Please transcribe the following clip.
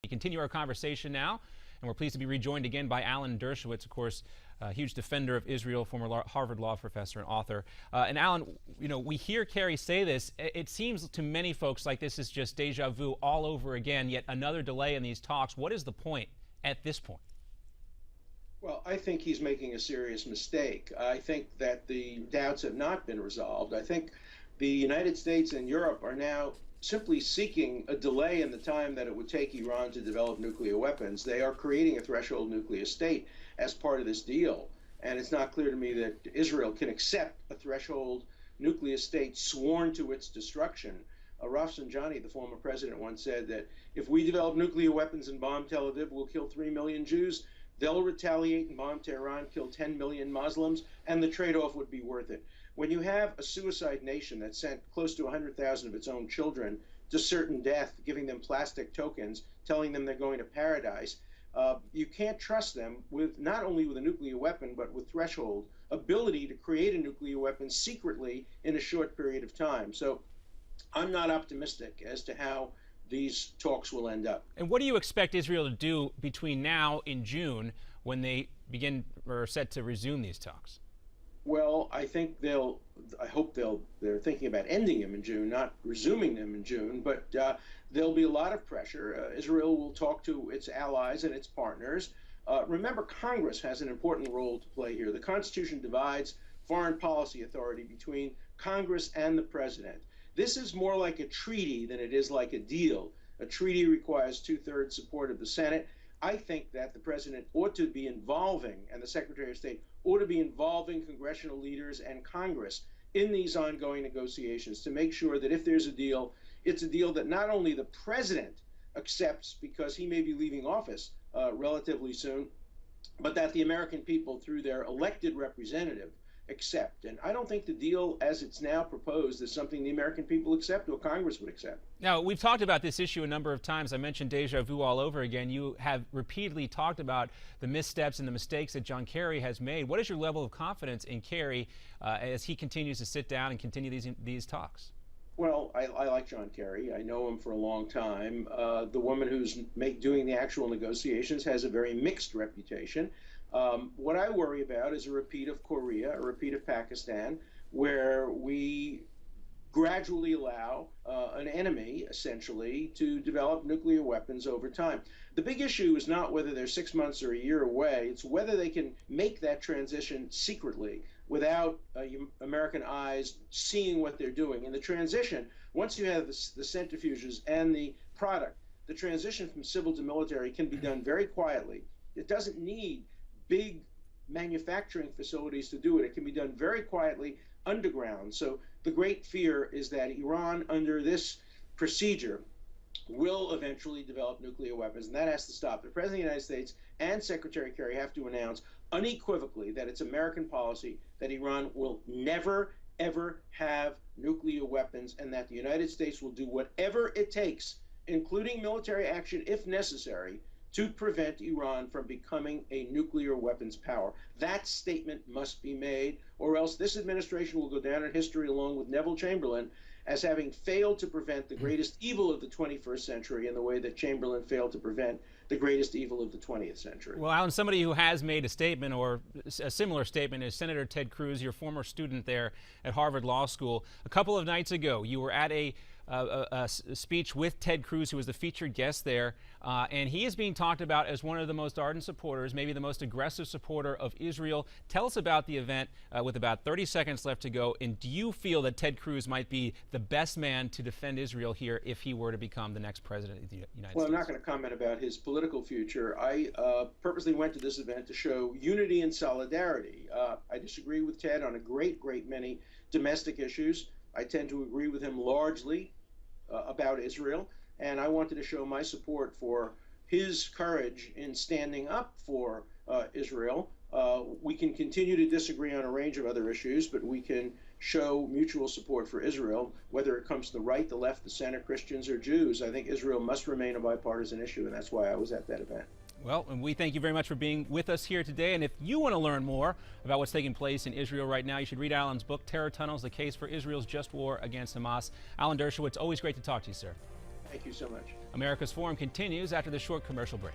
We continue our conversation now, and we're pleased to be rejoined again by Alan Dershowitz, of course, a huge defender of Israel, former Harvard law professor and author. And Alan, we hear Kerry say this. It seems to many folks like this is just deja vu all over again, yet another delay in these talks. What is the point at this point? Well, I think he's making a serious mistake. I think that the doubts have not been resolved. I think the United States and Europe are now simply seeking a delay in the time that it would take Iran to develop nuclear weapons. They are creating a threshold nuclear state as part of this deal. And it's not clear to me that Israel can accept a threshold nuclear state sworn to its destruction. Rafsanjani, the former president, once said that if we develop nuclear weapons and bomb Tel Aviv, we'll kill 3 million Jews. They'll retaliate and bomb Tehran, kill 10 million Muslims, and the trade-off would be worth it. When you have a suicide nation that sent close to 100,000 of its own children to certain death, giving them plastic tokens, telling them they're going to paradise, you can't trust them with not only with a nuclear weapon, but with threshold ability to create a nuclear weapon secretly in a short period of time. So I'm not optimistic as to how these talks will end up. And what do you expect Israel to do between now and June when they begin or are set to resume these talks? Well, I think I hope they're thinking about ending them in June, not resuming them in June, but there'll be a lot of pressure. Israel will talk to its allies and its partners. Remember, Congress has an important role to play here. The Constitution divides foreign policy authority between Congress and the president. This is more like a treaty than it is like a deal. A treaty requires 2/3 support of the Senate. I think that the president ought to be involving, and the Secretary of State ought to be involving congressional leaders and Congress in these ongoing negotiations to make sure that if there's a deal, it's a deal that not only the president accepts because he may be leaving office relatively soon, but that the American people, through their elected representative, accept. And I don't think the deal as it's now proposed is something the American people accept or Congress would accept. Now, we've talked about this issue a number of times. I mentioned deja vu all over again. You have repeatedly talked about the missteps and the mistakes that John Kerry has made. What is your level of confidence in Kerry as he continues to sit down and continue these talks? Well, I like John Kerry. I know him for a long time. The woman who's doing the actual negotiations has a very mixed reputation. What I worry about is a repeat of Korea, a repeat of Pakistan, where we gradually allow an enemy, essentially, to develop nuclear weapons over time. The big issue is not whether they're 6 months or a year away. It's whether they can make that transition secretly without American eyes seeing what they're doing. In the transition, once you have the centrifuges and the product, the transition from civil to military can be done very quietly. It doesn't need big manufacturing facilities to do it. It can be done very quietly underground. So the great fear is that Iran, under this procedure, will eventually develop nuclear weapons, and that has to stop. The President of the United States and Secretary Kerry have to announce unequivocally that it's American policy that Iran will never, ever have nuclear weapons, and that the United States will do whatever it takes, including military action if necessary, to prevent Iran from becoming a nuclear weapons power. That statement must be made, or else this administration will go down in history along with Neville Chamberlain as having failed to prevent the greatest evil of the 21st century in the way that Chamberlain failed to prevent the greatest evil of the 20th century. Well, Alan, somebody who has made a statement or a similar statement is Senator Ted Cruz, your former student there at Harvard Law School. A couple of nights ago, you were at a speech with Ted Cruz, who was the featured guest there, and he is being talked about as one of the most ardent supporters, maybe the most aggressive supporter of Israel. Tell us about the event with about 30 seconds left to go, and do you feel that Ted Cruz might be the best man to defend Israel here if he were to become the next president of the United States? Well, I'm not going to comment about his political future. I purposely went to this event to show unity and solidarity. I disagree with Ted on a great many domestic issues. I tend to agree with him largely about Israel, and I wanted to show my support for his courage in standing up for Israel. We can continue to disagree on a range of other issues, but we can show mutual support for Israel, whether it comes to the right, the left, the center, Christians, or Jews. I think Israel must remain a bipartisan issue, and that's why I was at that event. Well, and we thank you very much for being with us here today. And if you want to learn more about what's taking place in Israel right now, you should read Alan's book, Terror Tunnels, The Case for Israel's Just War Against Hamas. Alan Dershowitz, always great to talk to you, sir. Thank you so much. America's Forum continues after the short commercial break.